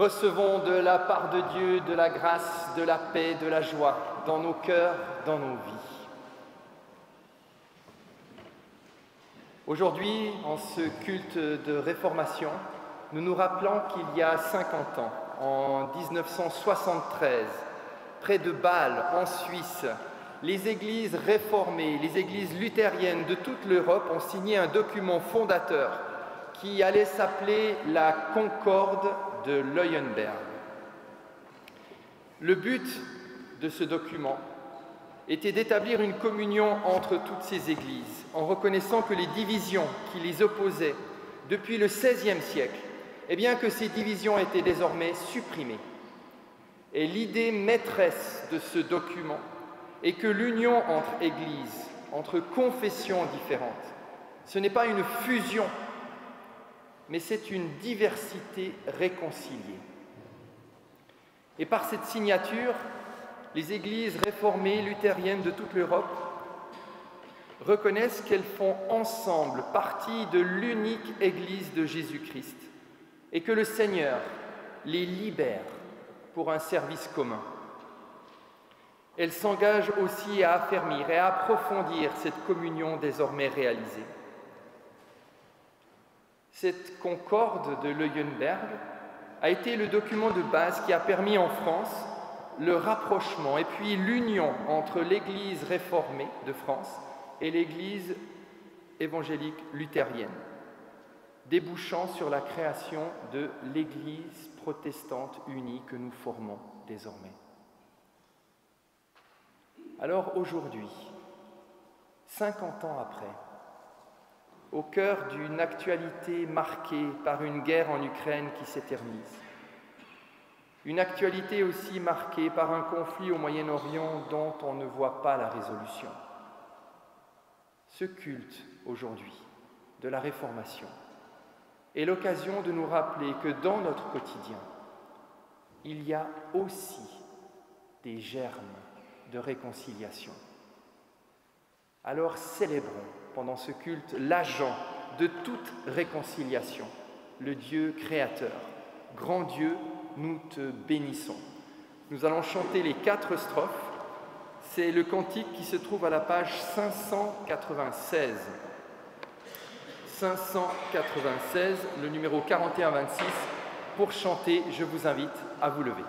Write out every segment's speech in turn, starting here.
Recevons de la part de Dieu de la grâce, de la paix, de la joie dans nos cœurs, dans nos vies. Aujourd'hui, en ce culte de réformation, nous nous rappelons qu'il y a 50 ans, en 1973, près de Bâle, en Suisse, les églises réformées, les églises luthériennes de toute l'Europe ont signé un document fondateur qui allait s'appeler la Concorde de Leuenberg. Le but de ce document était d'établir une communion entre toutes ces églises, en reconnaissant que les divisions qui les opposaient depuis le XVIe siècle, eh bien que ces divisions étaient désormais supprimées. Et l'idée maîtresse de ce document est que l'union entre églises, entre confessions différentes, ce n'est pas une fusion, mais c'est une diversité réconciliée. Et par cette signature, les églises réformées luthériennes de toute l'Europe reconnaissent qu'elles font ensemble partie de l'unique Église de Jésus-Christ et que le Seigneur les libère pour un service commun. Elles s'engagent aussi à affermir et à approfondir cette communion désormais réalisée. Cette concorde de Leuenberg a été le document de base qui a permis en France le rapprochement et puis l'union entre l'Église réformée de France et l'Église évangélique luthérienne, débouchant sur la création de l'Église protestante unie que nous formons désormais. Alors aujourd'hui, 50 ans après, au cœur d'une actualité marquée par une guerre en Ukraine qui s'éternise, une actualité aussi marquée par un conflit au Moyen-Orient dont on ne voit pas la résolution. Ce culte aujourd'hui de la Réformation est l'occasion de nous rappeler que dans notre quotidien, il y a aussi des germes de réconciliation. Alors célébrons pendant ce culte l'agent de toute réconciliation, le Dieu créateur. Grand Dieu, nous te bénissons. Nous allons chanter les 4 strophes. C'est le cantique qui se trouve à la page 596. 596, le numéro 41-26. Pour chanter, je vous invite à vous lever.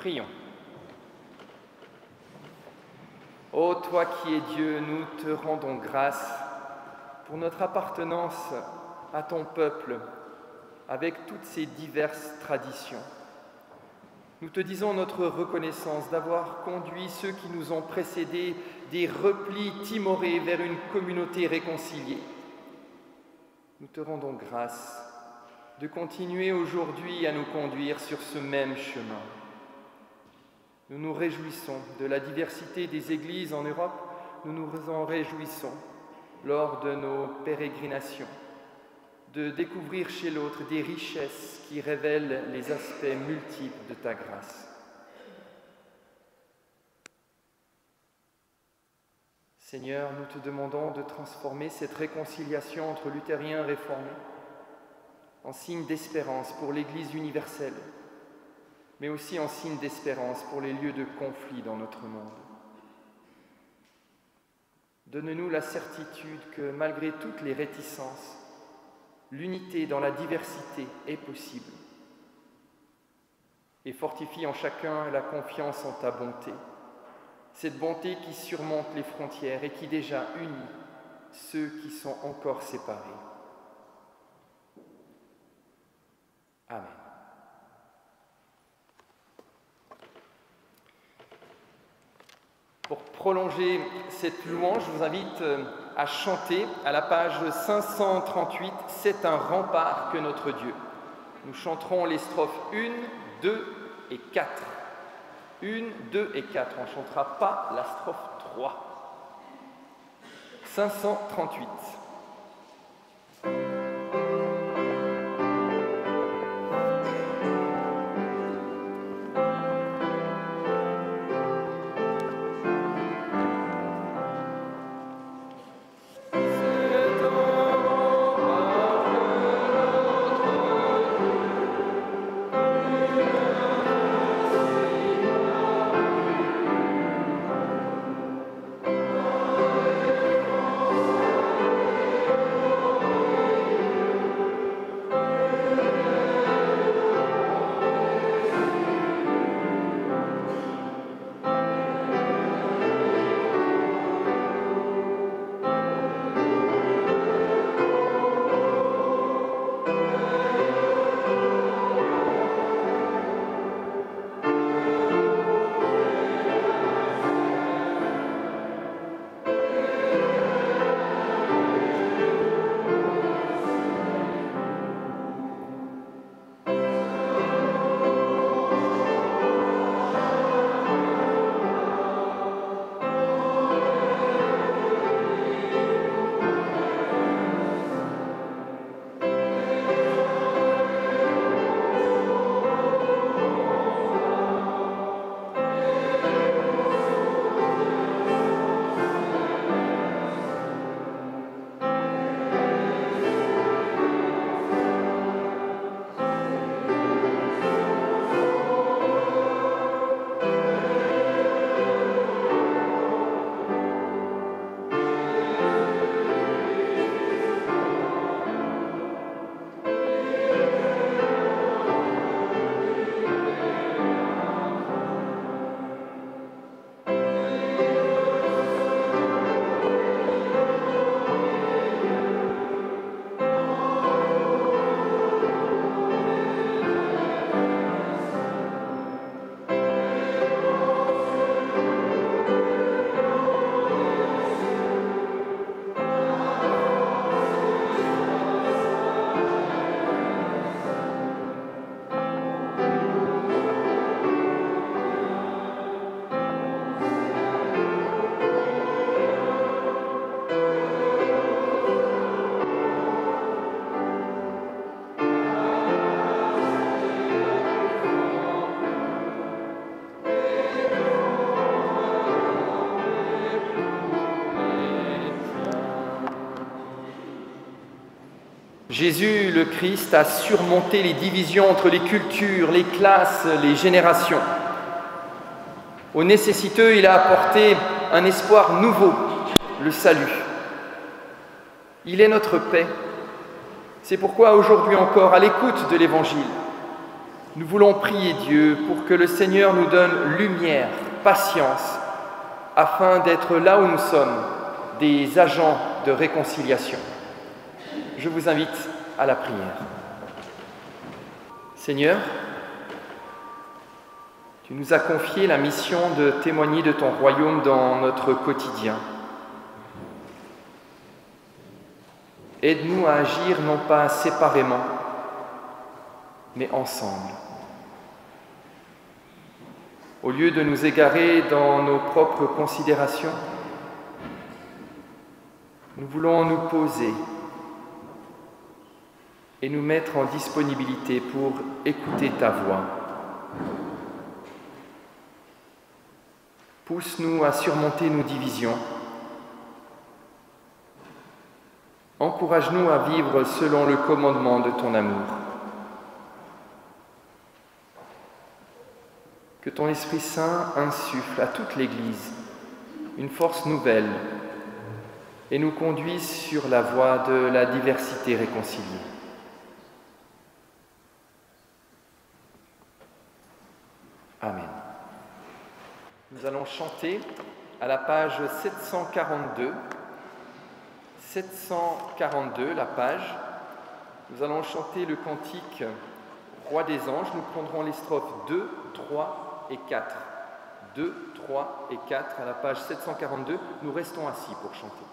Prions. Ô toi qui es Dieu, nous te rendons grâce pour notre appartenance à ton peuple avec toutes ses diverses traditions. Nous te disons notre reconnaissance d'avoir conduit ceux qui nous ont précédés des replis timorés vers une communauté réconciliée. Nous te rendons grâce de continuer aujourd'hui à nous conduire sur ce même chemin. Nous nous réjouissons de la diversité des églises en Europe, nous nous en réjouissons lors de nos pérégrinations, de découvrir chez l'autre des richesses qui révèlent les aspects multiples de ta grâce. Seigneur, nous te demandons de transformer cette réconciliation entre luthériens réformés en signe d'espérance pour l'Église universelle, mais aussi en signe d'espérance pour les lieux de conflit dans notre monde. Donne-nous la certitude que malgré toutes les réticences, l'unité dans la diversité est possible. Et fortifie en chacun la confiance en ta bonté, cette bonté qui surmonte les frontières et qui déjà unit ceux qui sont encore séparés. Amen. Pour prolonger cette louange, je vous invite à chanter à la page 538 « C'est un rempart que notre Dieu ». Nous chanterons les strophes 1, 2 et 4. 1, 2 et 4. On ne chantera pas la strophe 3. 538. Jésus, le Christ, a surmonté les divisions entre les cultures, les classes, les générations. Aux nécessiteux, il a apporté un espoir nouveau, le salut. Il est notre paix. C'est pourquoi aujourd'hui encore, à l'écoute de l'Évangile, Nous voulons prier Dieu pour que le Seigneur nous donne lumière, patience, afin d'être là où nous sommes, des agents de réconciliation. Je vous invite à la prière. Seigneur, tu nous as confié la mission de témoigner de ton royaume dans notre quotidien. Aide-nous à agir non pas séparément, mais ensemble. Au lieu de nous égarer dans nos propres considérations, nous voulons nous poser et nous mettre en disponibilité pour écouter ta voix. Pousse-nous à surmonter nos divisions. Encourage-nous à vivre selon le commandement de ton amour. Que ton Esprit Saint insuffle à toute l'Église une force nouvelle et nous conduise sur la voie de la diversité réconciliée. Amen. Nous allons chanter à la page 742. 742, la page. Nous allons chanter le cantique Roi des anges. Nous prendrons les strophes 2, 3 et 4. 2, 3 et 4 à la page 742. Nous restons assis pour chanter.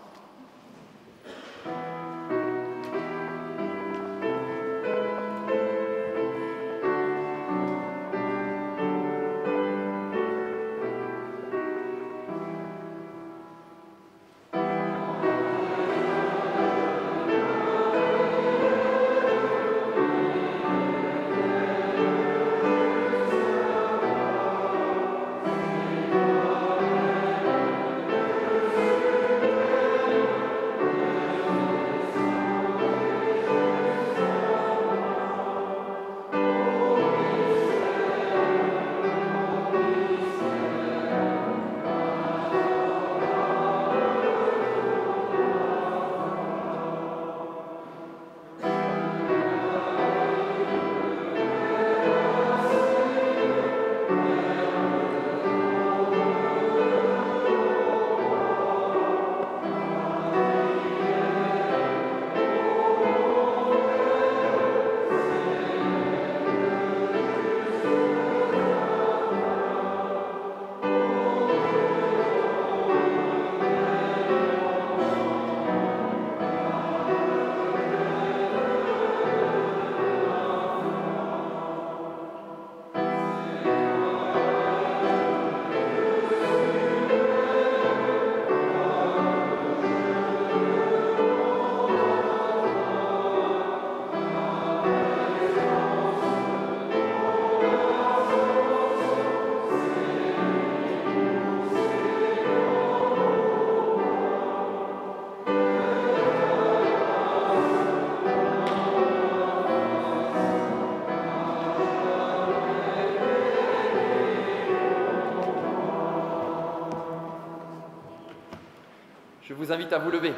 Je vous invite à vous lever.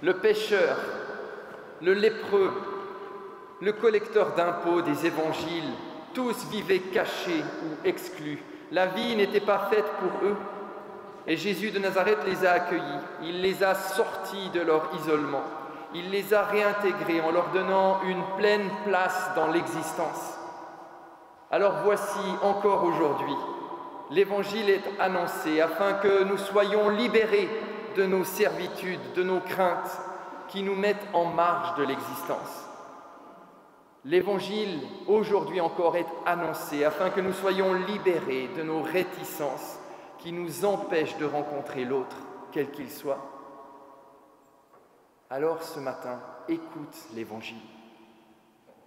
Le pécheur, le lépreux, le collecteur d'impôts des évangiles, tous vivaient cachés ou exclus. La vie n'était pas faite pour eux. Et Jésus de Nazareth les a accueillis. Il les a sortis de leur isolement. Il les a réintégrés en leur donnant une pleine place dans l'existence. Alors voici encore aujourd'hui, l'Évangile est annoncé afin que nous soyons libérés de nos servitudes, de nos craintes qui nous mettent en marge de l'existence. L'Évangile aujourd'hui encore est annoncé afin que nous soyons libérés de nos réticences qui nous empêchent de rencontrer l'autre, quel qu'il soit. Alors ce matin, écoute l'Évangile,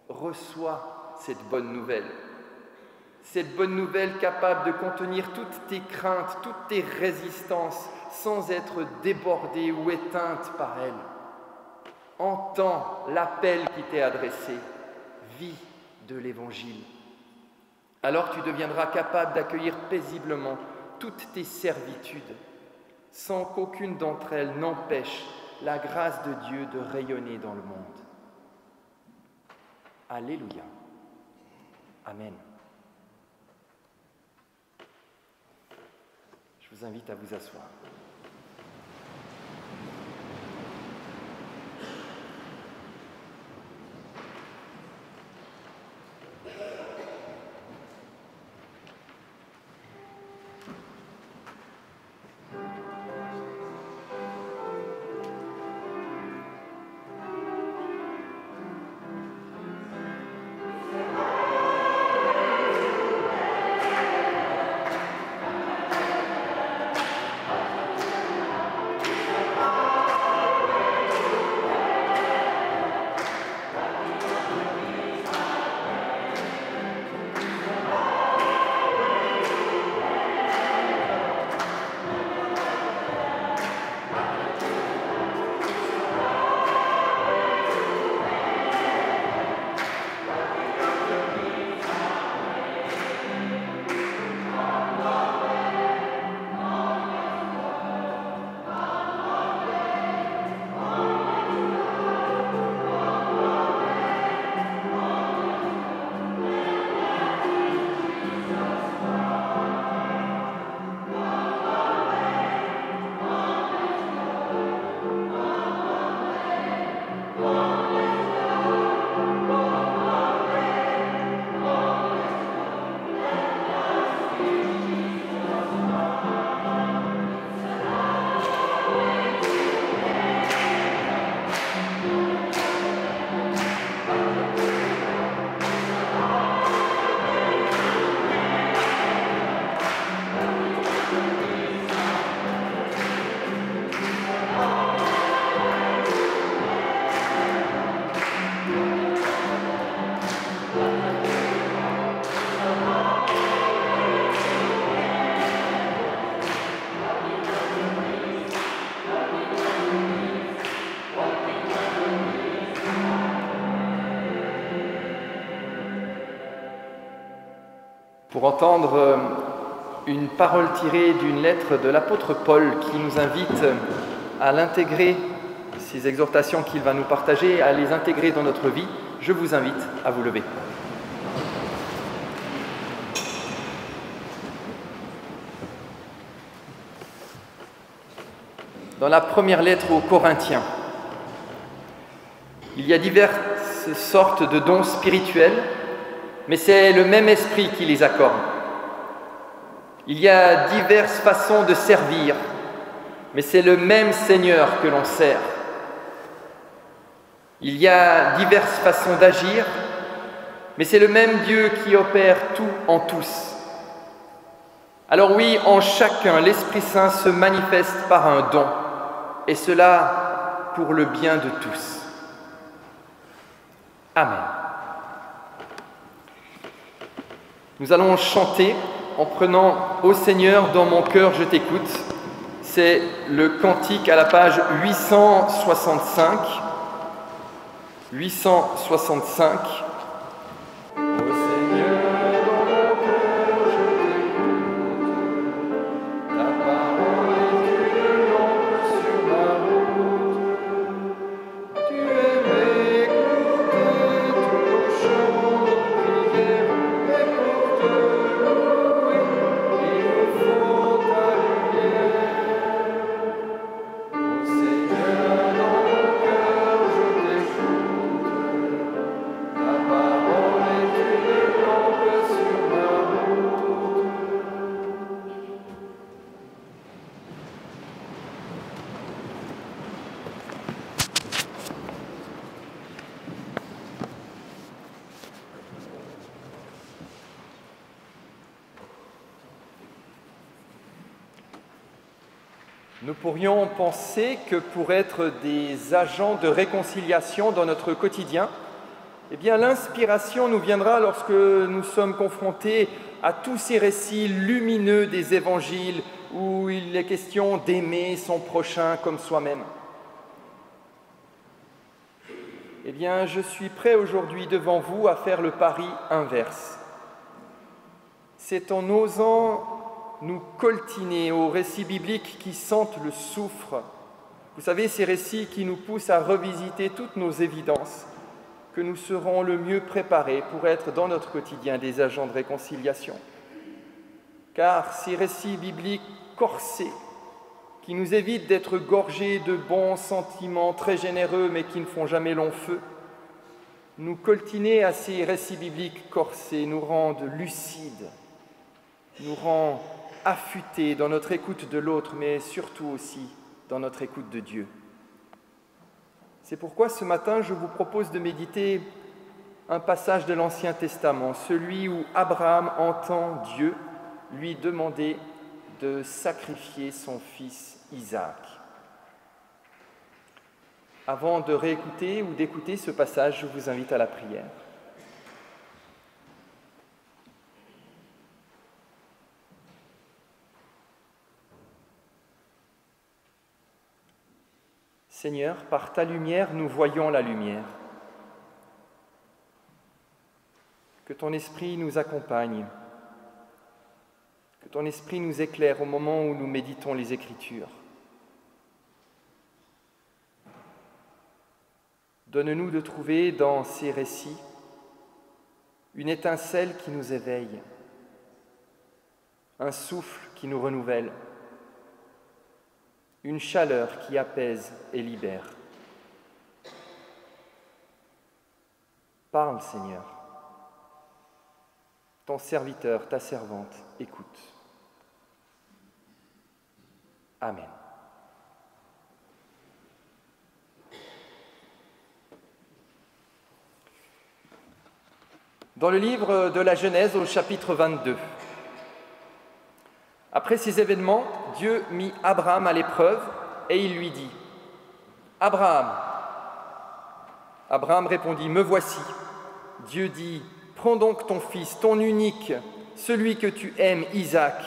reçois cette bonne nouvelle. Cette bonne nouvelle capable de contenir toutes tes craintes, toutes tes résistances, sans être débordée ou éteinte par elles. Entends l'appel qui t'est adressé. Vis de l'Évangile. Alors tu deviendras capable d'accueillir paisiblement toutes tes servitudes, sans qu'aucune d'entre elles n'empêche la grâce de Dieu de rayonner dans le monde. Alléluia. Amen. Je vous invite à vous asseoir. Pour entendre une parole tirée d'une lettre de l'apôtre Paul qui nous invite à l'intégrer, ces exhortations qu'il va nous partager, à les intégrer dans notre vie, je vous invite à vous lever. Dans la première lettre aux Corinthiens, il y a diverses sortes de dons spirituels, mais c'est le même esprit qui les accorde. Il y a diverses façons de servir, mais c'est le même Seigneur que l'on sert. Il y a diverses façons d'agir, mais c'est le même Dieu qui opère tout en tous. Alors oui, en chacun, l'Esprit Saint se manifeste par un don, et cela pour le bien de tous. Amen. Nous allons chanter en prenant « Ô Seigneur, dans mon cœur, je t'écoute ». C'est le cantique à la page 865. 865. Nous pourrions penser que pour être des agents de réconciliation dans notre quotidien, eh bien, l'inspiration nous viendra lorsque nous sommes confrontés à tous ces récits lumineux des évangiles où il est question d'aimer son prochain comme soi-même. Eh bien, je suis prêt aujourd'hui devant vous à faire le pari inverse. C'est en osant nous coltiner aux récits bibliques qui sentent le soufre. Vous savez, ces récits qui nous poussent à revisiter toutes nos évidences, que nous serons le mieux préparés pour être dans notre quotidien des agents de réconciliation. Car ces récits bibliques corsés, qui nous évitent d'être gorgés de bons sentiments très généreux mais qui ne font jamais long feu, nous coltiner à ces récits bibliques corsés nous rendent lucides, nous rend affûtés dans notre écoute de l'autre, mais surtout aussi dans notre écoute de Dieu. C'est pourquoi ce matin, je vous propose de méditer un passage de l'Ancien Testament, celui où Abraham entend Dieu lui demander de sacrifier son fils Isaac. Avant de réécouter ou d'écouter ce passage, je vous invite à la prière. Seigneur, par ta lumière, nous voyons la lumière. Que ton esprit nous accompagne, que ton esprit nous éclaire au moment où nous méditons les Écritures. Donne-nous de trouver dans ces récits une étincelle qui nous éveille, un souffle qui nous renouvelle, une chaleur qui apaise et libère. Parle, Seigneur. Ton serviteur, ta servante, écoute. Amen. Dans le livre de la Genèse, au chapitre 22, après ces événements, Dieu mit Abraham à l'épreuve et il lui dit « Abraham !» Abraham répondit « Me voici !» Dieu dit « Prends donc ton fils, ton unique, celui que tu aimes, Isaac,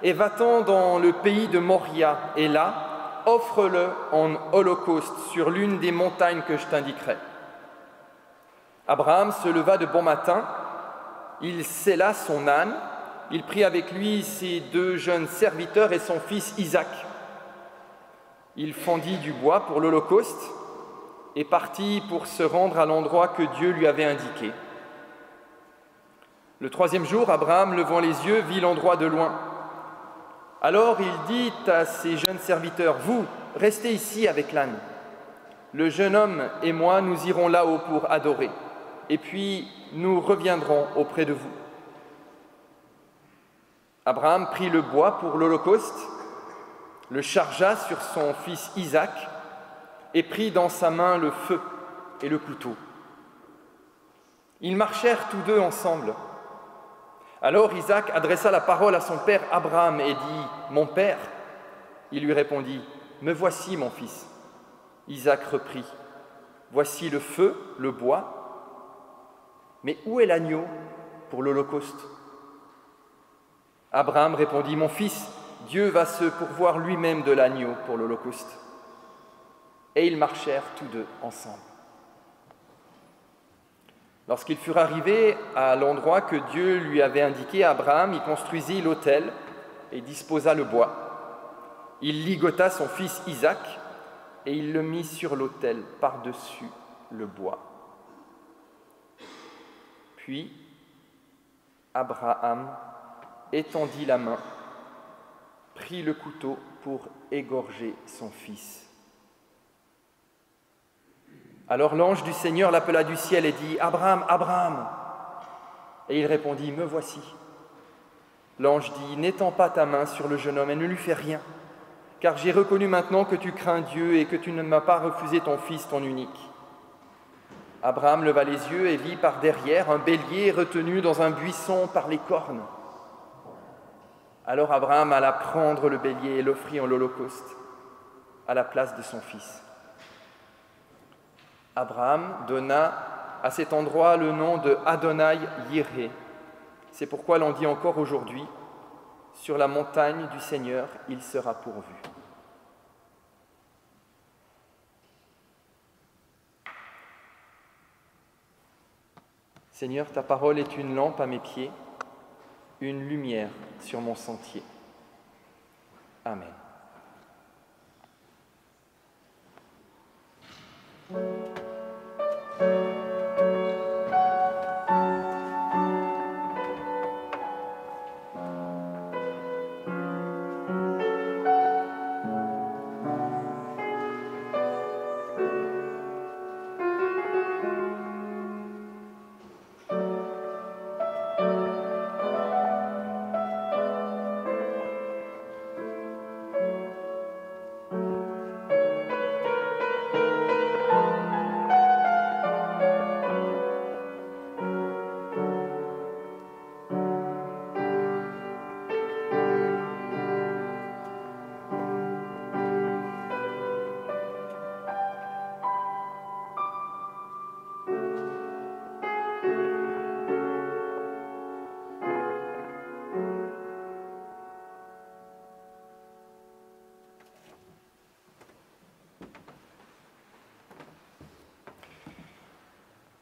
et va-t'en dans le pays de Moria, et là, offre-le en holocauste sur l'une des montagnes que je t'indiquerai. » Abraham se leva de bon matin, il sella son âne, il prit avec lui ses 2 jeunes serviteurs et son fils Isaac. Il fendit du bois pour l'holocauste et partit pour se rendre à l'endroit que Dieu lui avait indiqué. Le 3e jour, Abraham, levant les yeux, vit l'endroit de loin. Alors il dit à ses jeunes serviteurs « Vous, restez ici avec l'âne. Le jeune homme et moi, nous irons là-haut pour adorer. Et puis nous reviendrons auprès de vous. » Abraham prit le bois pour l'holocauste, le chargea sur son fils Isaac et prit dans sa main le feu et le couteau. Ils marchèrent tous deux ensemble. Alors Isaac adressa la parole à son père Abraham et dit « Mon père ?» Il lui répondit « Me voici, mon fils. » Isaac reprit « Voici le feu, le bois, mais où est l'agneau pour l'holocauste ?» Abraham répondit « Mon fils, Dieu va se pourvoir lui-même de l'agneau pour l'holocauste. » Et ils marchèrent tous deux ensemble. Lorsqu'ils furent arrivés à l'endroit que Dieu lui avait indiqué, Abraham y construisit l'autel et disposa le bois. Il ligota son fils Isaac et il le mit sur l'autel par-dessus le bois. Puis Abraham étendit la main, prit le couteau pour égorger son fils. Alors l'ange du Seigneur l'appela du ciel et dit « Abraham, Abraham !» Et il répondit « Me voici !» L'ange dit « N'étends pas ta main sur le jeune homme et ne lui fais rien, car j'ai reconnu maintenant que tu crains Dieu et que tu ne m'as pas refusé ton fils, ton unique. » Abraham leva les yeux et vit par derrière un bélier retenu dans un buisson par les cornes. Alors Abraham alla prendre le bélier et l'offrit en holocauste à la place de son fils. Abraham donna à cet endroit le nom de Adonai-Yireh. C'est pourquoi l'on dit encore aujourd'hui, sur la montagne du Seigneur, il sera pourvu. Seigneur, ta parole est une lampe à mes pieds, une lumière sur mon sentier. Amen.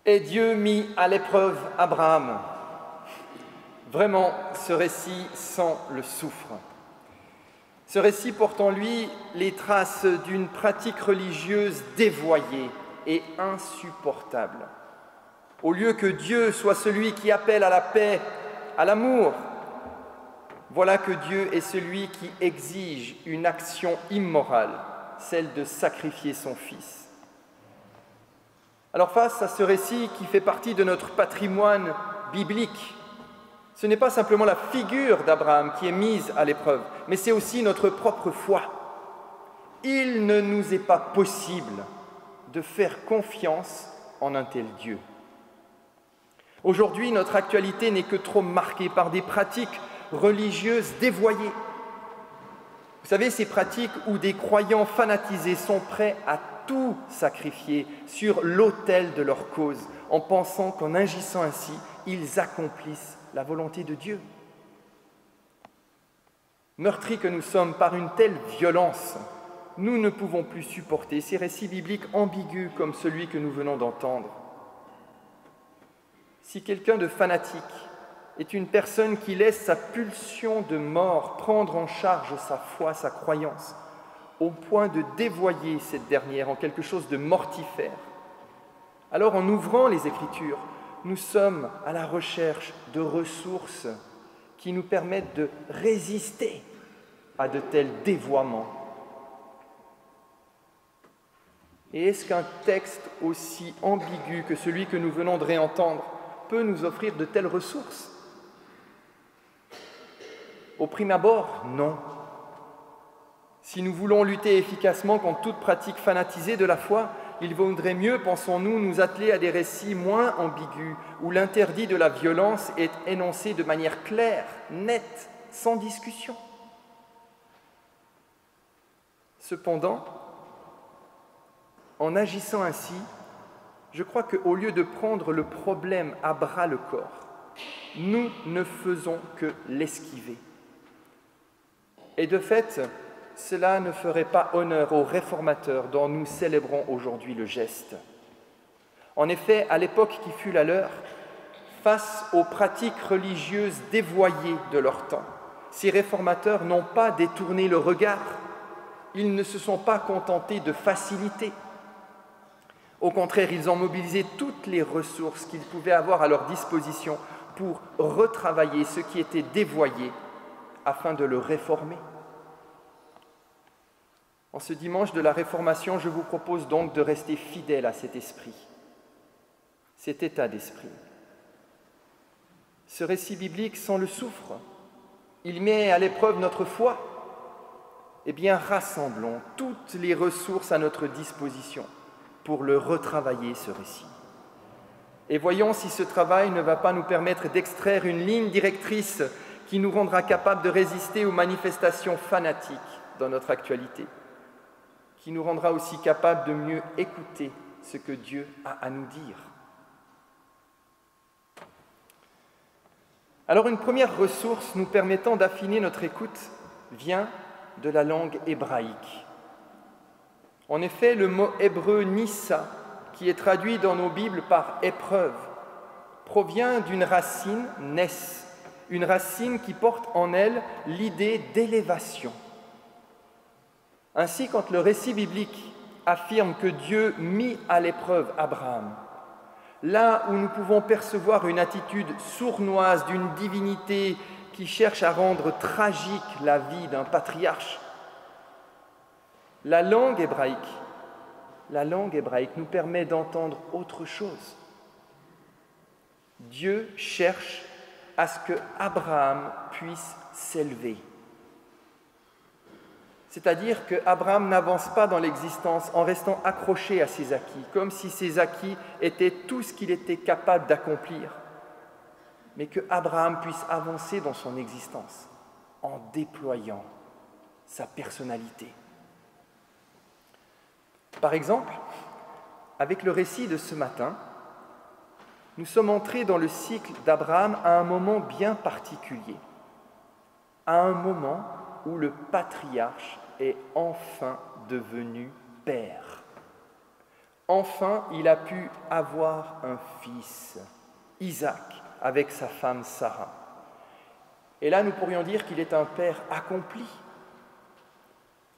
Et Dieu mit à l'épreuve Abraham. Vraiment, ce récit sent le soufre. Ce récit porte en lui les traces d'une pratique religieuse dévoyée et insupportable. Au lieu que Dieu soit celui qui appelle à la paix, à l'amour, voilà que Dieu est celui qui exige une action immorale, celle de sacrifier son Fils. Alors face à ce récit qui fait partie de notre patrimoine biblique, ce n'est pas simplement la figure d'Abraham qui est mise à l'épreuve, mais c'est aussi notre propre foi. Il ne nous est pas possible de faire confiance en un tel Dieu. Aujourd'hui, notre actualité n'est que trop marquée par des pratiques religieuses dévoyées. Vous savez, ces pratiques où des croyants fanatisés sont prêts à tout sacrifier sur l'autel de leur cause, en pensant qu'en agissant ainsi, ils accomplissent la volonté de Dieu. Meurtris que nous sommes par une telle violence, nous ne pouvons plus supporter ces récits bibliques ambigus comme celui que nous venons d'entendre. Si quelqu'un de fanatique est une personne qui laisse sa pulsion de mort prendre en charge sa foi, sa croyance, au point de dévoyer cette dernière en quelque chose de mortifère, alors en ouvrant les Écritures, nous sommes à la recherche de ressources qui nous permettent de résister à de tels dévoiements. Et est-ce qu'un texte aussi ambigu que celui que nous venons de réentendre peut nous offrir de telles ressources? Au prime abord, non. Si nous voulons lutter efficacement contre toute pratique fanatisée de la foi, il vaudrait mieux, pensons-nous, nous atteler à des récits moins ambigus, où l'interdit de la violence est énoncé de manière claire, nette, sans discussion. Cependant, en agissant ainsi, je crois qu'au lieu de prendre le problème à bras-le-corps, nous ne faisons que l'esquiver. Et de fait, cela ne ferait pas honneur aux réformateurs dont nous célébrons aujourd'hui le geste. En effet, à l'époque qui fut la leur, face aux pratiques religieuses dévoyées de leur temps, ces réformateurs n'ont pas détourné le regard, ils ne se sont pas contentés de faciliter. Au contraire, ils ont mobilisé toutes les ressources qu'ils pouvaient avoir à leur disposition pour retravailler ce qui était dévoyé afin de le réformer. En ce dimanche de la Réformation, je vous propose donc de rester fidèle à cet esprit, cet état d'esprit. Ce récit biblique sent le soufre, il met à l'épreuve notre foi. Eh bien, rassemblons toutes les ressources à notre disposition pour le retravailler, ce récit. Et voyons si ce travail ne va pas nous permettre d'extraire une ligne directrice qui nous rendra capables de résister aux manifestations fanatiques dans notre actualité, qui nous rendra aussi capables de mieux écouter ce que Dieu a à nous dire. Alors, une première ressource nous permettant d'affiner notre écoute vient de la langue hébraïque. En effet, le mot hébreu « nissa », qui est traduit dans nos Bibles par « épreuve », provient d'une racine « nes », une racine qui porte en elle l'idée d'élévation, Ainsi, quand le récit biblique affirme que Dieu mit à l'épreuve Abraham, là où nous pouvons percevoir une attitude sournoise d'une divinité qui cherche à rendre tragique la vie d'un patriarche, la langue hébraïque nous permet d'entendre autre chose. Dieu cherche à ce que Abraham puisse s'élever. C'est-à-dire qu'Abraham n'avance pas dans l'existence en restant accroché à ses acquis, comme si ses acquis étaient tout ce qu'il était capable d'accomplir, mais qu'Abraham puisse avancer dans son existence en déployant sa personnalité. Par exemple, avec le récit de ce matin, nous sommes entrés dans le cycle d'Abraham à un moment bien particulier, à un moment où le patriarche est enfin devenu père. Enfin, il a pu avoir un fils, Isaac, avec sa femme Sarah. Et là, nous pourrions dire qu'il est un père accompli.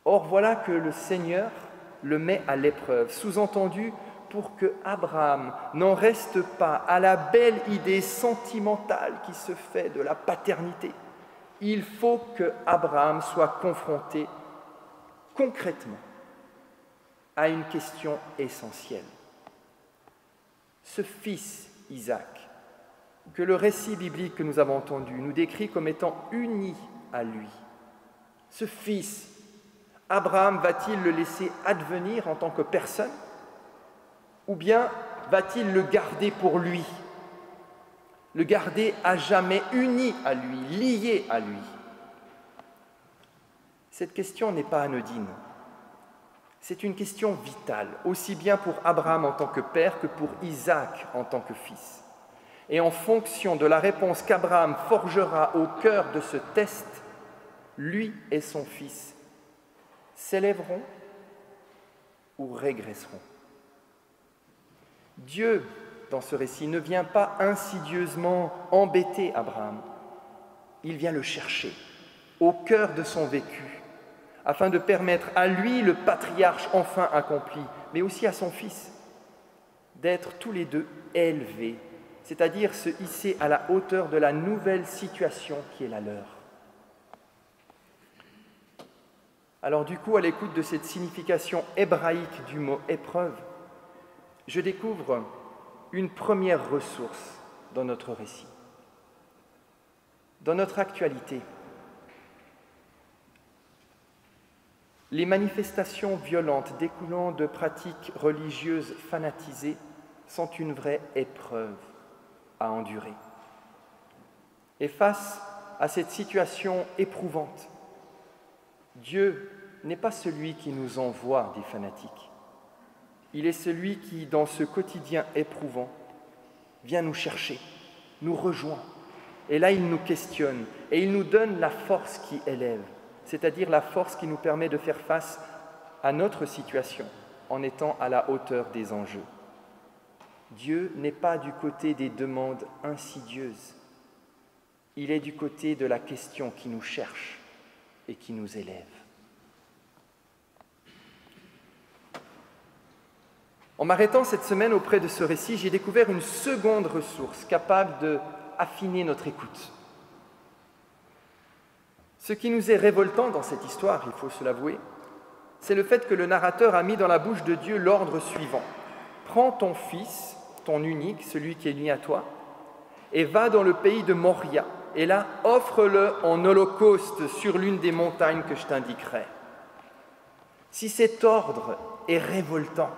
Or, voilà que le Seigneur le met à l'épreuve, sous-entendu pour que Abraham n'en reste pas à la belle idée sentimentale qui se fait de la paternité. Il faut que Abraham soit confronté concrètement à une question essentielle. Ce fils, Isaac, que le récit biblique que nous avons entendu nous décrit comme étant uni à lui, ce fils, Abraham va-t-il le laisser advenir en tant que personne, ou bien va-t-il le garder pour lui, le garder à jamais uni à lui, lié à lui? Cette question n'est pas anodine. C'est une question vitale, aussi bien pour Abraham en tant que père que pour Isaac en tant que fils. Et en fonction de la réponse qu'Abraham forgera au cœur de ce test, lui et son fils s'élèveront ou régresseront. Dieu, dans ce récit, ne vient pas insidieusement embêter Abraham. Il vient le chercher au cœur de son vécu, afin de permettre à lui, le patriarche enfin accompli, mais aussi à son fils, d'être tous les deux élevés, c'est-à-dire se hisser à la hauteur de la nouvelle situation qui est la leur. Alors du coup, à l'écoute de cette signification hébraïque du mot « épreuve », je découvre une première ressource dans notre récit. Dans notre actualité, les manifestations violentes découlant de pratiques religieuses fanatisées sont une vraie épreuve à endurer. Et face à cette situation éprouvante, Dieu n'est pas celui qui nous envoie des fanatiques. Il est celui qui, dans ce quotidien éprouvant, vient nous chercher, nous rejoint. Et là, il nous questionne et il nous donne la force qui élève, c'est-à-dire la force qui nous permet de faire face à notre situation en étant à la hauteur des enjeux. Dieu n'est pas du côté des demandes insidieuses. Il est du côté de la question qui nous cherche et qui nous élève. En m'arrêtant cette semaine auprès de ce récit, j'ai découvert une seconde ressource capable d'affiner notre écoute. Ce qui nous est révoltant dans cette histoire, il faut se l'avouer, c'est le fait que le narrateur a mis dans la bouche de Dieu l'ordre suivant. Prends ton fils, ton unique, celui qui est lié à toi, et va dans le pays de Moria, et là, offre-le en holocauste sur l'une des montagnes que je t'indiquerai. Si cet ordre est révoltant,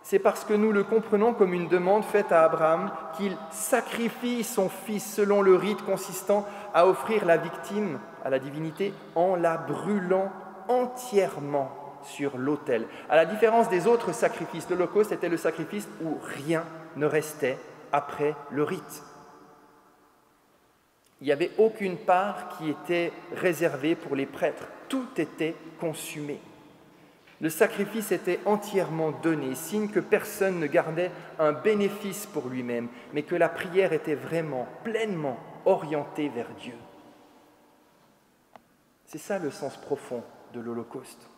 c'est parce que nous le comprenons comme une demande faite à Abraham qu'il sacrifie son fils selon le rite consistant à offrir la victime à la divinité en la brûlant entièrement sur l'autel. À la différence des autres sacrifices, l'Holocauste était le sacrifice où rien ne restait après le rite. Il n'y avait aucune part qui était réservée pour les prêtres. Tout était consumé. Le sacrifice était entièrement donné, signe que personne ne gardait un bénéfice pour lui-même, mais que la prière était vraiment, pleinement orientée vers Dieu. C'est ça le sens profond de l'Holocauste.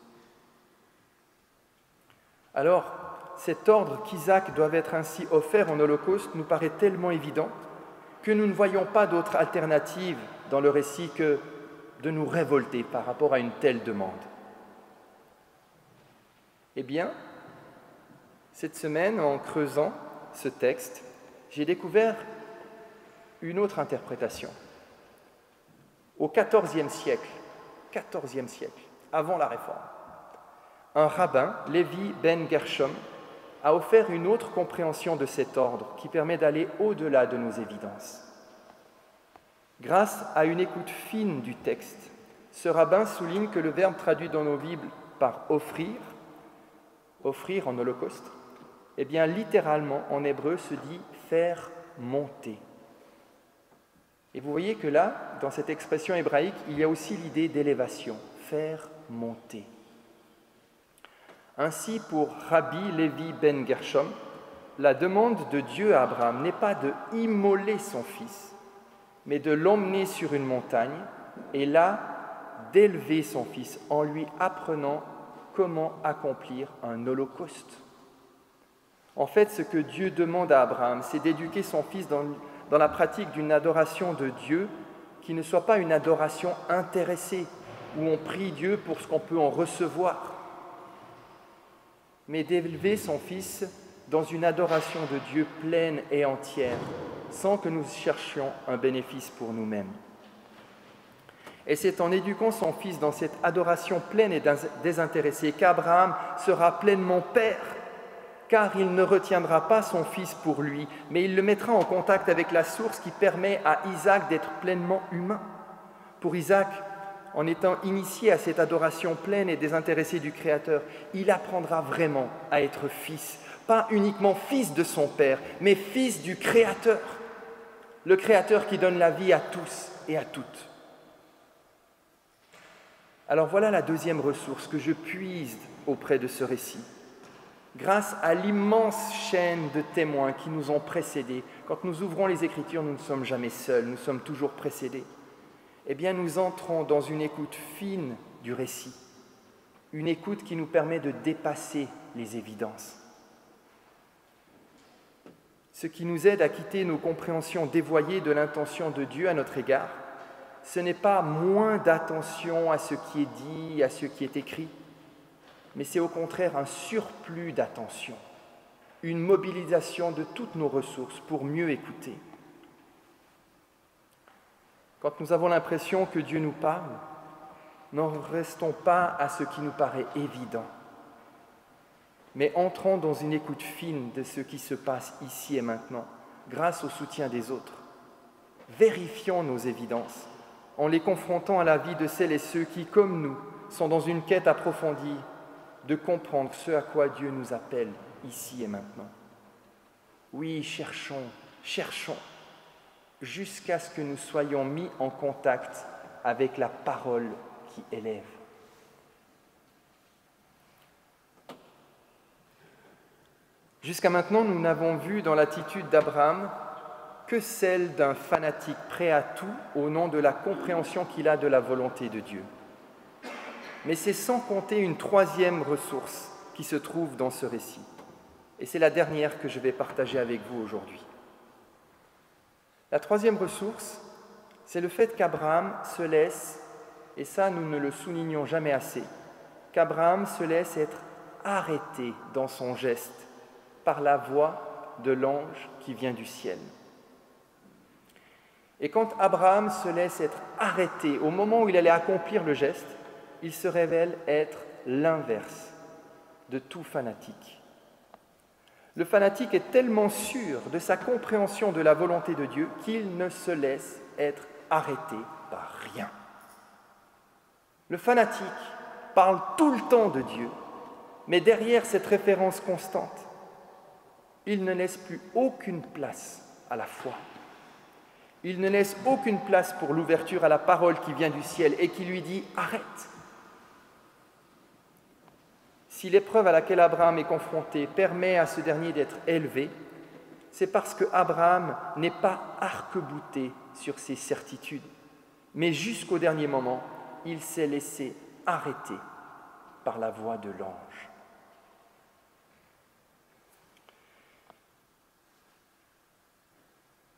Alors, cet ordre qu'Isaac doit être ainsi offert en holocauste nous paraît tellement évident que nous ne voyons pas d'autre alternative dans le récit que de nous révolter par rapport à une telle demande. Eh bien, cette semaine, en creusant ce texte, j'ai découvert une autre interprétation. Au XIVe siècle, avant la Réforme, un rabbin, Lévi ben Gershom, a offert une autre compréhension de cet ordre qui permet d'aller au-delà de nos évidences. Grâce à une écoute fine du texte, ce rabbin souligne que le verbe traduit dans nos Bibles par offrir en holocauste, eh bien littéralement en hébreu se dit faire monter. Et vous voyez que là, dans cette expression hébraïque, il y a aussi l'idée d'élévation, faire monter. Ainsi, pour Rabbi Lévi ben Gershom, la demande de Dieu à Abraham n'est pas de immoler son fils, mais de l'emmener sur une montagne et là, d'élever son fils en lui apprenant comment accomplir un holocauste. En fait, ce que Dieu demande à Abraham, c'est d'éduquer son fils dans la pratique d'une adoration de Dieu qui ne soit pas une adoration intéressée, où on prie Dieu pour ce qu'on peut en recevoir, mais d'élever son fils dans une adoration de Dieu pleine et entière, sans que nous cherchions un bénéfice pour nous-mêmes. Et c'est en éduquant son fils dans cette adoration pleine et désintéressée qu'Abraham sera pleinement père, car il ne retiendra pas son fils pour lui, mais il le mettra en contact avec la source qui permet à Isaac d'être pleinement humain. Pour Isaac, en étant initié à cette adoration pleine et désintéressée du Créateur, il apprendra vraiment à être fils, pas uniquement fils de son Père, mais fils du Créateur, le Créateur qui donne la vie à tous et à toutes. Alors voilà la deuxième ressource que je puise auprès de ce récit. Grâce à l'immense chaîne de témoins qui nous ont précédés, quand nous ouvrons les Écritures, nous ne sommes jamais seuls, nous sommes toujours précédés. Eh bien, nous entrons dans une écoute fine du récit, une écoute qui nous permet de dépasser les évidences. Ce qui nous aide à quitter nos compréhensions dévoyées de l'intention de Dieu à notre égard, ce n'est pas moins d'attention à ce qui est dit, à ce qui est écrit, mais c'est au contraire un surplus d'attention, une mobilisation de toutes nos ressources pour mieux écouter. Quand nous avons l'impression que Dieu nous parle, n'en restons pas à ce qui nous paraît évident, mais entrons dans une écoute fine de ce qui se passe ici et maintenant, grâce au soutien des autres. Vérifions nos évidences en les confrontant à la vie de celles et ceux qui, comme nous, sont dans une quête approfondie de comprendre ce à quoi Dieu nous appelle ici et maintenant. Oui, cherchons, jusqu'à ce que nous soyons mis en contact avec la parole qui élève. Jusqu'à maintenant, nous n'avons vu dans l'attitude d'Abraham que celle d'un fanatique prêt à tout au nom de la compréhension qu'il a de la volonté de Dieu. Mais c'est sans compter une troisième ressource qui se trouve dans ce récit. Et c'est la dernière que je vais partager avec vous aujourd'hui. La troisième ressource, c'est le fait qu'Abraham se laisse, et ça nous ne le soulignons jamais assez, qu'Abraham se laisse être arrêté dans son geste par la voix de l'ange qui vient du ciel. Et quand Abraham se laisse être arrêté au moment où il allait accomplir le geste, il se révèle être l'inverse de tout fanatique. Le fanatique est tellement sûr de sa compréhension de la volonté de Dieu qu'il ne se laisse être arrêté par rien. Le fanatique parle tout le temps de Dieu, mais derrière cette référence constante, il ne laisse plus aucune place à la foi. Il ne laisse aucune place pour l'ouverture à la parole qui vient du ciel et qui lui dit « Arrête !» Si l'épreuve à laquelle Abraham est confronté permet à ce dernier d'être élevé, c'est parce qu'Abraham n'est pas arc-bouté sur ses certitudes, mais jusqu'au dernier moment, il s'est laissé arrêter par la voix de l'ange.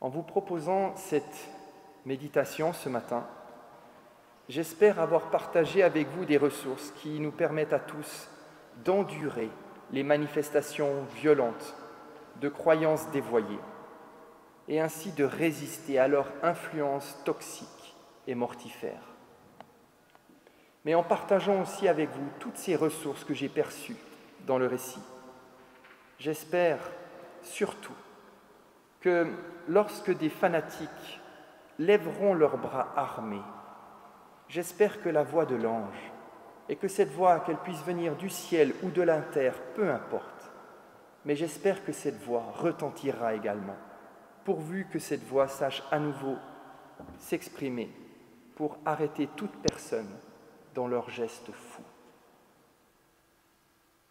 En vous proposant cette méditation ce matin, j'espère avoir partagé avec vous des ressources qui nous permettent à tous d'endurer les manifestations violentes de croyances dévoyées et ainsi de résister à leur influence toxique et mortifère. Mais en partageant aussi avec vous toutes ces ressources que j'ai perçues dans le récit, j'espère surtout que lorsque des fanatiques lèveront leurs bras armés, j'espère que la voix de l'ange, et que cette voix, qu'elle puisse venir du ciel ou de la terre, peu importe, mais j'espère que cette voix retentira également, pourvu que cette voix sache à nouveau s'exprimer pour arrêter toute personne dans leurs gestes fous.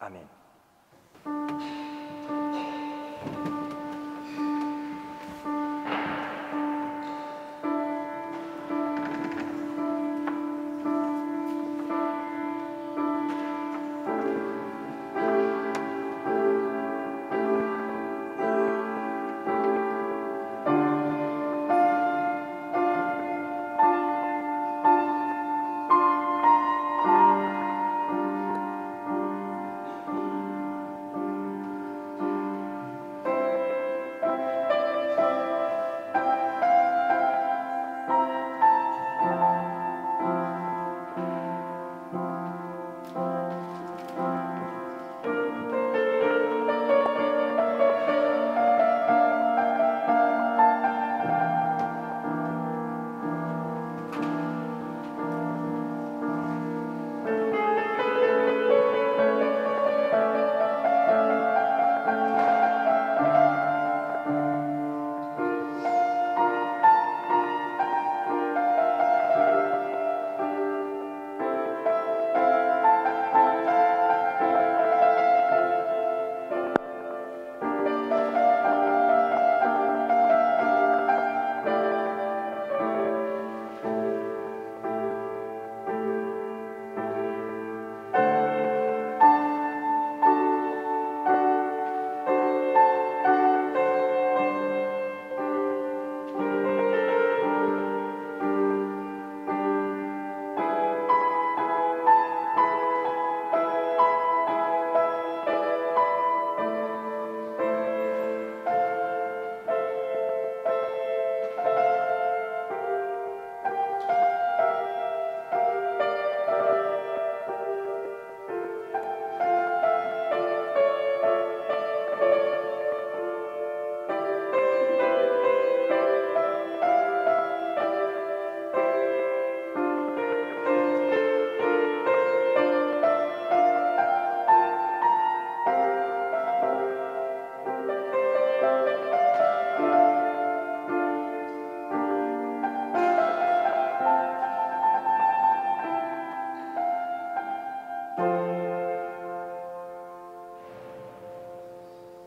Amen.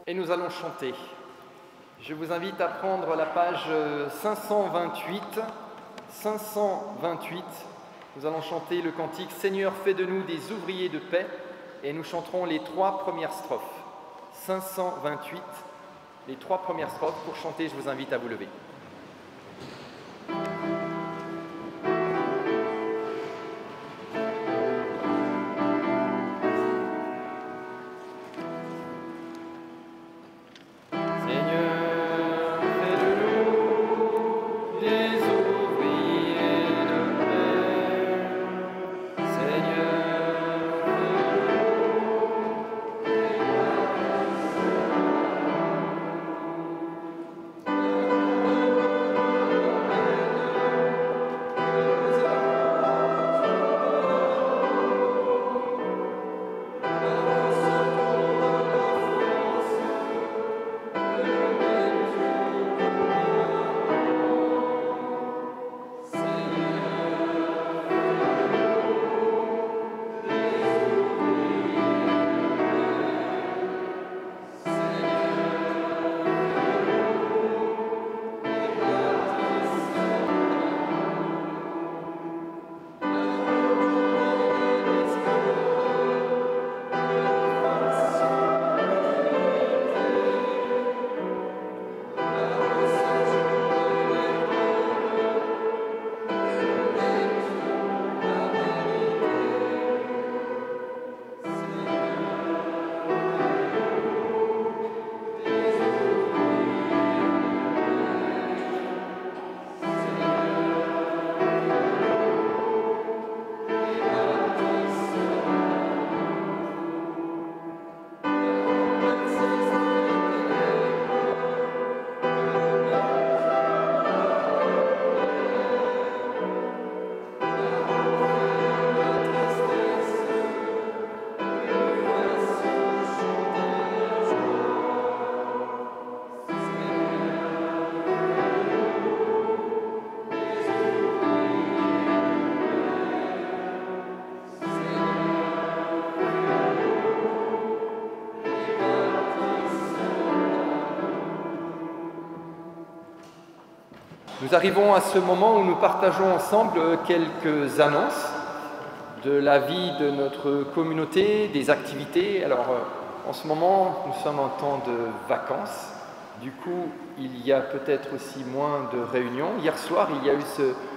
Et nous allons chanter. Je vous invite à prendre la page 528. 528, nous allons chanter le cantique « Seigneur, fais de nous des ouvriers de paix » et nous chanterons les 3 premières strophes. 528, les 3 premières strophes. Pour chanter, je vous invite à vous lever. Seigneur, Nous arrivons à ce moment où nous partageons ensemble quelques annonces de la vie de notre communauté, des activités. Alors, en ce moment, nous sommes en temps de vacances. Du coup, il y a peut-être aussi moins de réunions. Hier soir, il y a eu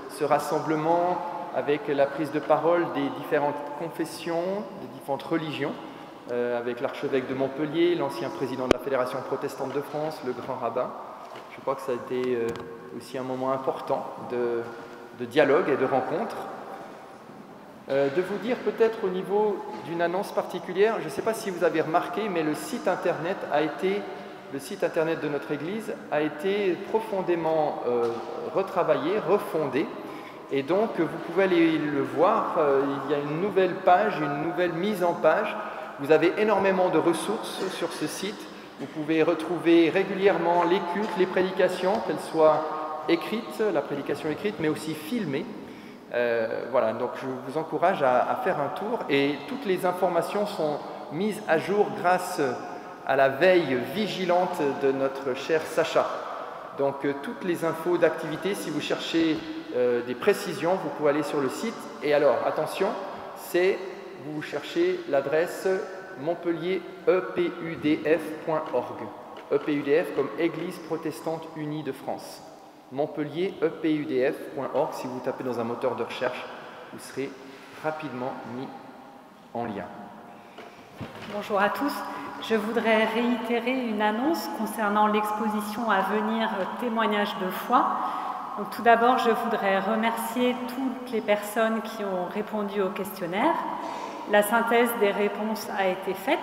ce rassemblement avec la prise de parole des différentes confessions, des différentes religions, avec l'archevêque de Montpellier, l'ancien président de la Fédération protestante de France, le grand rabbin. Je crois que ça a été aussi un moment important de dialogue et de rencontre. De vous dire peut-être au niveau d'une annonce particulière, je ne sais pas si vous avez remarqué, mais le site internet de notre Église a été profondément retravaillé, refondé. Et donc, vous pouvez aller le voir, il y a une nouvelle page, une nouvelle mise en page. Vous avez énormément de ressources sur ce site. Vous pouvez retrouver régulièrement les cultes, les prédications, qu'elles soient écrites, la prédication écrite, mais aussi filmée. Voilà, donc je vous encourage à faire un tour. Et toutes les informations sont mises à jour grâce à la veille vigilante de notre cher Sacha. Donc toutes les infos d'activité, si vous cherchez des précisions, vous pouvez aller sur le site. Et alors, attention, vous cherchez l'adresse montpellier-epudf.org. EPUDF comme Église protestante unie de France. montpellier-epudf.org. Si vous tapez dans un moteur de recherche, vous serez rapidement mis en lien. Bonjour à tous. Je voudrais réitérer une annonce concernant l'exposition à venir Témoignages de foi. Donc, tout d'abord, je voudrais remercier toutes les personnes qui ont répondu au questionnaire. La synthèse des réponses a été faite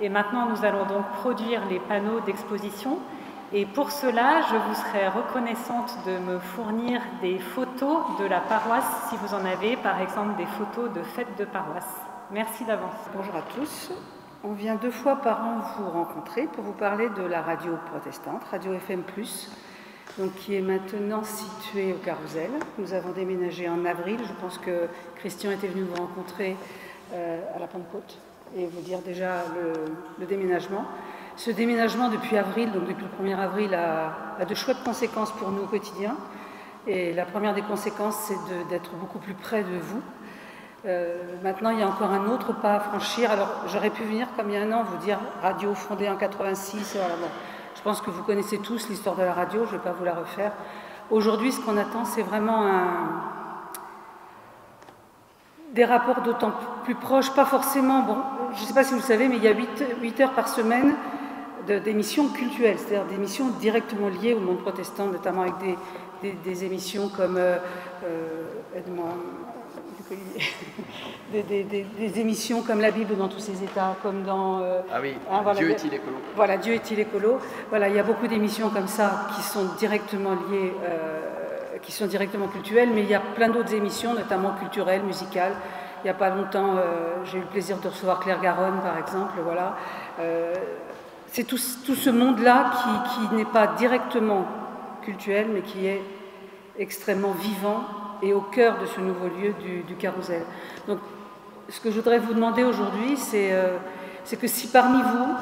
et maintenant nous allons donc produire les panneaux d'exposition. Et pour cela, je vous serais reconnaissante de me fournir des photos de la paroisse, si vous en avez, par exemple des photos de fêtes de paroisse. Merci d'avance. Bonjour à tous. On vient 2 fois par an vous rencontrer pour vous parler de la radio protestante, Radio FM+, donc qui est maintenant située au Carousel. Nous avons déménagé en avril. Je pense que Christian était venu vous rencontrer à la Pentecôte et vous dire déjà le déménagement. Ce déménagement depuis avril, donc depuis le 1er avril, a de chouettes conséquences pour nous au quotidien. Et la première des conséquences, c'est d'être beaucoup plus près de vous. Maintenant, il y a encore un autre pas à franchir. Alors, j'aurais pu venir, comme il y a un an, vous dire radio fondée en 86. Voilà, bon. Je pense que vous connaissez tous l'histoire de la radio, je ne vais pas vous la refaire. Aujourd'hui, ce qu'on attend, c'est vraiment des rapports d'autant plus proches, pas forcément, bon, je ne sais pas si vous le savez, mais il y a 8 heures par semaine d'émissions cultuelles, c'est-à-dire d'émissions directement liées au monde protestant, notamment avec des émissions comme, aide-moi, des émissions comme la Bible dans tous ses états, comme dans... voilà, Dieu est-il écolo. Voilà, Dieu est-il écolo. Voilà, il y a beaucoup d'émissions comme ça qui sont directement liées, qui sont directement cultuelles, mais il y a plein d'autres émissions, notamment culturelles, musicales. Il n'y a pas longtemps, j'ai eu le plaisir de recevoir Claire Garonne, par exemple. Voilà. C'est tout ce monde-là qui n'est pas directement cultuel, mais qui est extrêmement vivant et au cœur de ce nouveau lieu du Carousel. Donc, ce que je voudrais vous demander aujourd'hui, c'est que si parmi vous,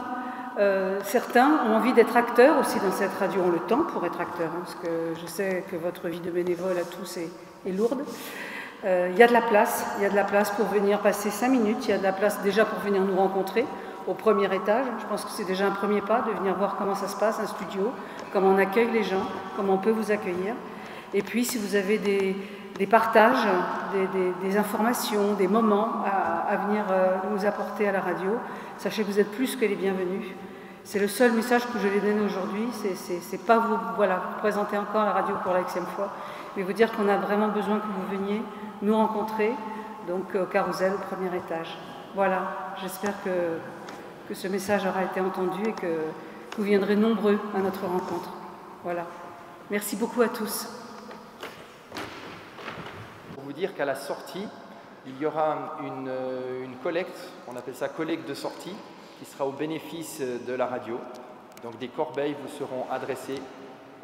certains ont envie d'être acteurs aussi dans cette radio, ont le temps pour être acteurs, hein, parce que je sais que votre vie de bénévole à tous est lourde. Il y a de la place pour venir passer 5 minutes, il y a de la place déjà pour venir nous rencontrer au premier étage. Je pense que c'est déjà un premier pas de venir voir comment ça se passe, un studio, comment on accueille les gens, comment on peut vous accueillir. Et puis, si vous avez des partages, des informations, des moments à venir nous apporter à la radio, sachez que vous êtes plus que les bienvenus. C'est le seul message que je vais donner aujourd'hui, c'est pas vous présenter encore la radio pour la Xème fois, mais vous dire qu'on a vraiment besoin que vous veniez nous rencontrer, donc au Carousel, au premier étage. Voilà, j'espère que ce message aura été entendu et que vous viendrez nombreux à notre rencontre. Voilà. Merci beaucoup à tous. Pour vous dire qu'à la sortie, il y aura une collecte, on appelle ça collecte de sortie, qui sera au bénéfice de la radio. Donc des corbeilles vous seront adressées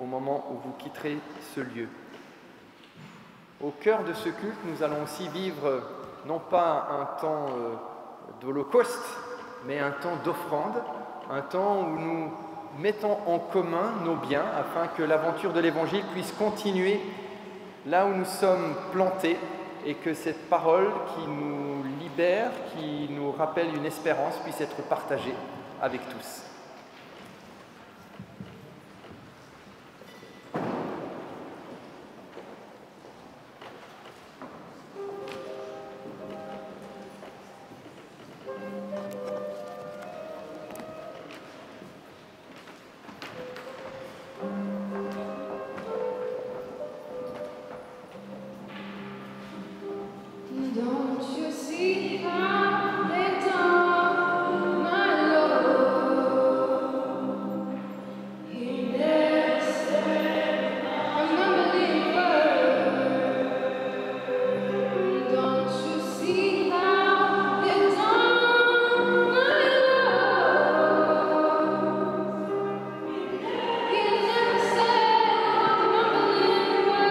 au moment où vous quitterez ce lieu. Au cœur de ce culte, nous allons aussi vivre non pas un temps d'holocauste, mais un temps d'offrande, un temps où nous mettons en commun nos biens afin que l'aventure de l'Évangile puisse continuer là où nous sommes plantés et que cette parole qui nous libère, qui nous rappelle une espérance, puisse être partagée avec tous. Don't you see how they done, my Lord? He never said I'm a believer. Don't you see how they done, my Lord? He never said I'm a believer.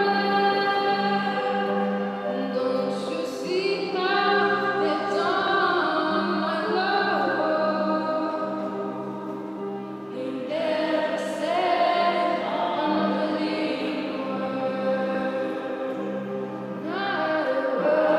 Don't you see how they done, my Lord? He never said I'm a believer. Not a word,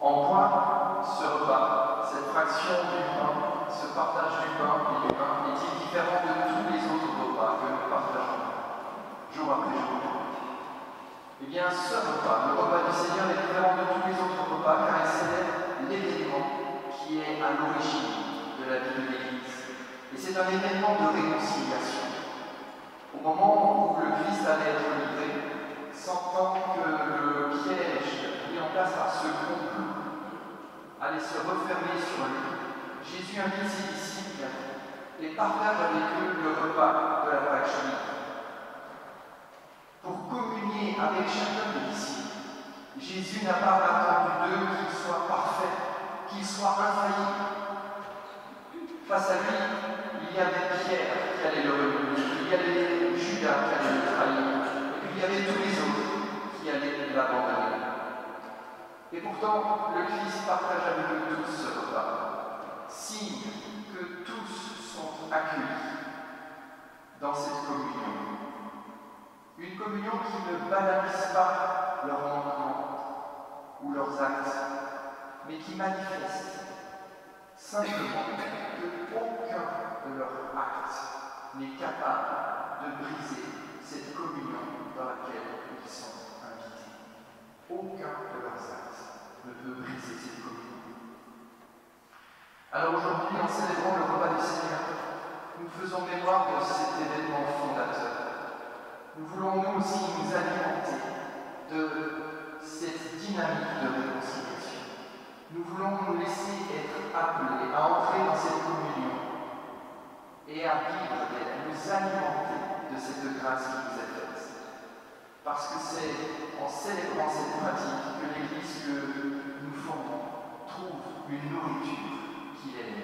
En quoi ce repas, cette fraction du pain, ce partage du pain et du pain est-il différent de tous les autres repas que nous partageons jour après jour? Eh bien, ce repas, le repas du Seigneur, est différent de tous les autres repas car il célèbre l'événement qui est à l'origine de la vie de l'Église. Et c'est un événement de réconciliation. Au moment où le Christ allait être livré, sentant que le piège mis en place par ce complot allait se refermer sur lui, Jésus invite ses disciples et partage avec eux le repas de la Pâque juive. Pour communier avec chacun des disciples, Jésus n'a pas attendu d'eux qu'ils soient parfaits, qu'ils soient infaillibles. Face à lui, il y avait Pierre qui allait le renier, il y avait Judas qui allait le trahir, et puis il y avait tous les autres qui allaient l'abandonner. Et pourtant, le Christ partage avec eux tous ce repas, signe que tous sont accueillis dans cette communion qui ne banalise pas leurs manquements ou leurs actes, mais qui manifeste simplement que aucun de leurs actes n'est capable de briser cette communion dans laquelle ils sont invités. Aucun de leurs actes ne peut briser cette communion. Alors aujourd'hui, en célébrant le repas du Seigneur, nous faisons mémoire de cet événement fondateur. Nous voulons nous aussi nous alimenter de cette dynamique de réconciliation. Nous voulons nous laisser être appelés à entrer dans cette communion et à vivre d'elle, à nous alimenter de cette grâce qui nous est faite. Parce que c'est en célébrant cette pratique que l'Église que nous formons trouve une nourriture qui est.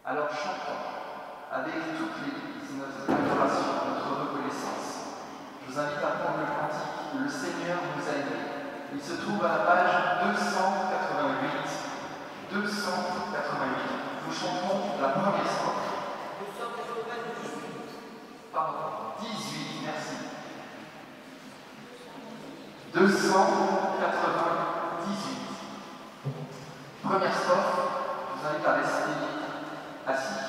Alors chantons avec toute l'Église notre adoration, notre reconnaissance. Je vous invite à prendre le cantique « Le Seigneur nous a aimés ». Il se trouve à la page 288. 288. Nous chantons la première strophe. Pardon, 18, merci. 298. Première strophe, je vous invite à rester assis.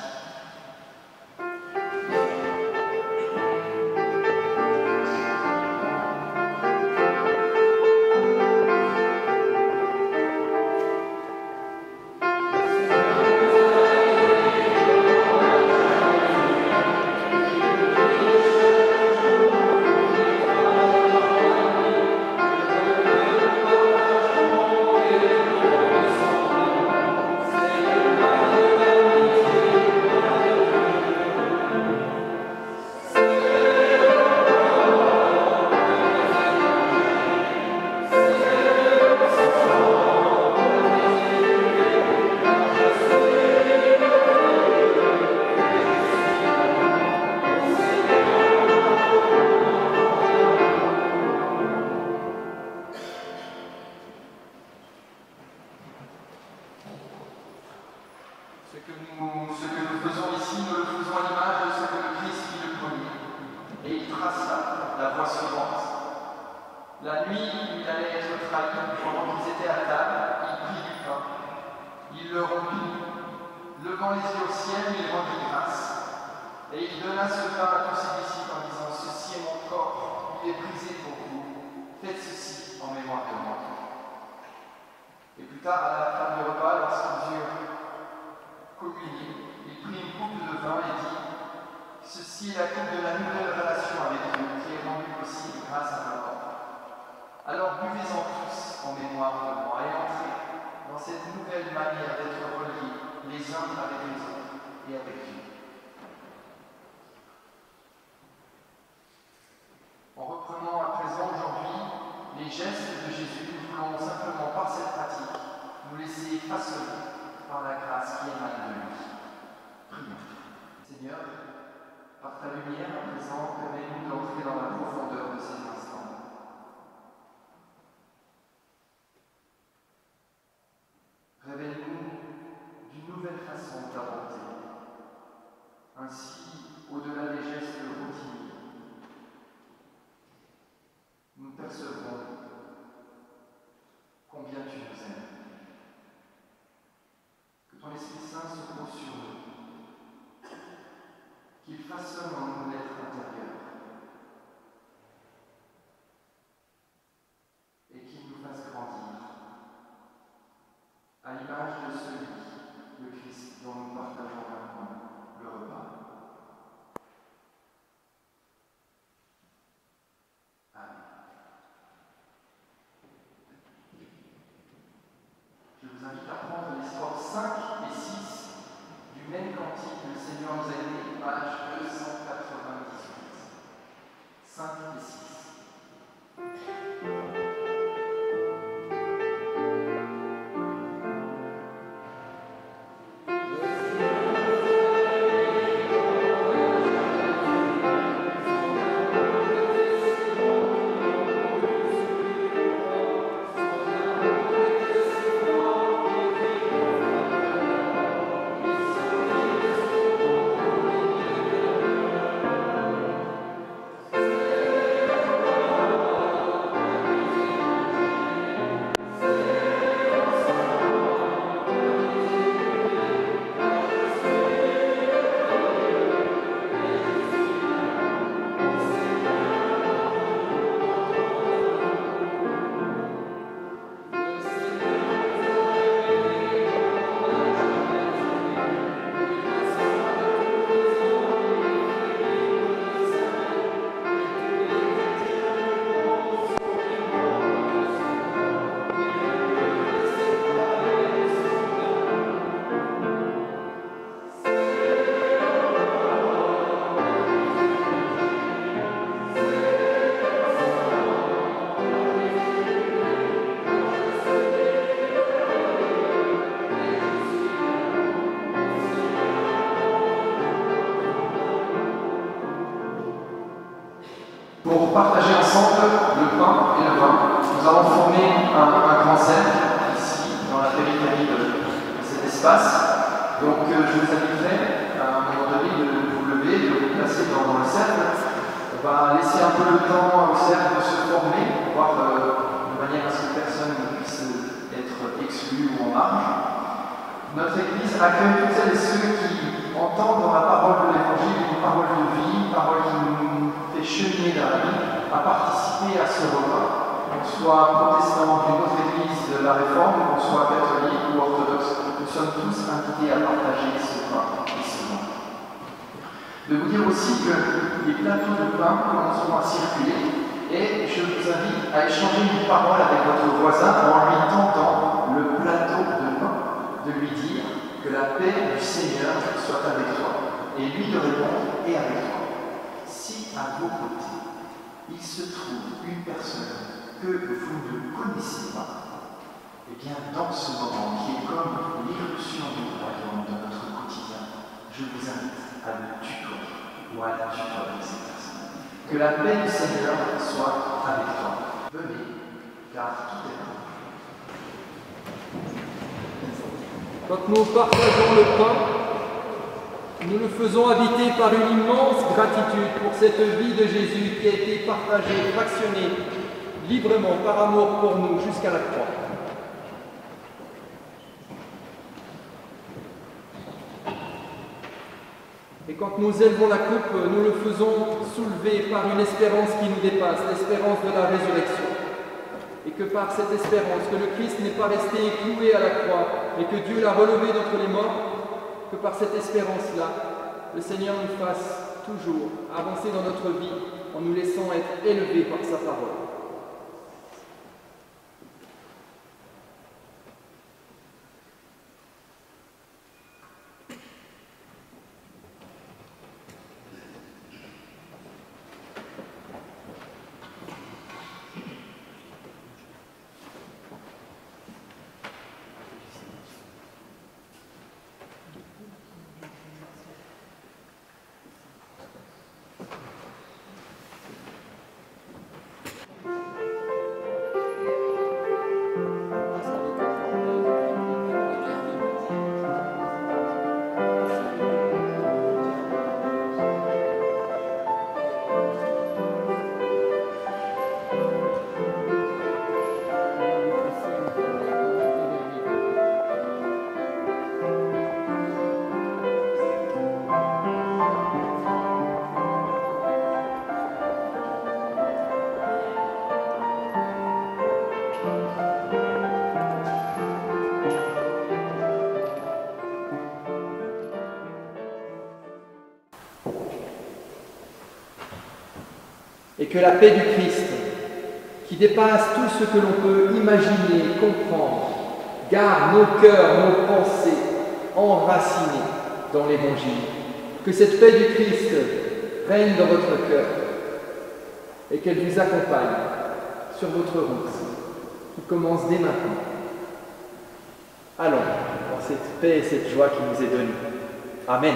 Pour partager ensemble le pain et le vin, nous avons formé un grand cercle ici, dans la périphérie de cet espace. Donc je vous inviterai à un moment donné de vous lever, de vous placer dans le cercle. On va laisser un peu le temps au cercle de se former, voir de manière à ce que personne ne puisse être exclu ou en marge. Notre Église accueille toutes celles et ceux qui entendent dans la parole de l'Évangile une parole de vie, une parole qui nous fait cheminer dans la vie, à participer à ce repas. Qu'on soit protestant d'une autre Église de la Réforme, qu'on soit catholique ou orthodoxe, nous sommes tous invités à partager ce pain et ce vin. De vous dire aussi que les plateaux de pain commenceront à circuler et je vous invite à échanger une parole avec votre voisin en lui tendant le plateau de pain, de lui dire que la paix du Seigneur soit avec toi et lui de répondre et avec toi. Si à vos côtés il se trouve une personne que vous ne connaissez pas, eh bien dans ce moment qui est comme l'irruption du royaume de notre quotidien, je vous invite à le tutoyer ou à la tutoyer cette personne. Que la paix du Seigneur soit avec toi. Venez, car tout est là. Quand nous partageons le pain, nous le faisons habiter par une immense gratitude pour cette vie de Jésus qui a été partagée, fractionnée, librement par amour pour nous jusqu'à la croix. Et quand nous élevons la coupe, nous le faisons soulever par une espérance qui nous dépasse, l'espérance de la résurrection. Et que par cette espérance, que le Christ n'est pas resté cloué à la croix, mais que Dieu l'a relevé d'entre les morts, que par cette espérance-là, le Seigneur nous fasse toujours avancer dans notre vie en nous laissant être élevés par sa parole. Et que la paix du Christ, qui dépasse tout ce que l'on peut imaginer, comprendre, garde nos cœurs, nos pensées enracinés dans l'Évangile. Que cette paix du Christ règne dans votre cœur et qu'elle vous accompagne sur votre route qui commence dès maintenant. Allons dans cette paix et cette joie qui nous est donnée. Amen.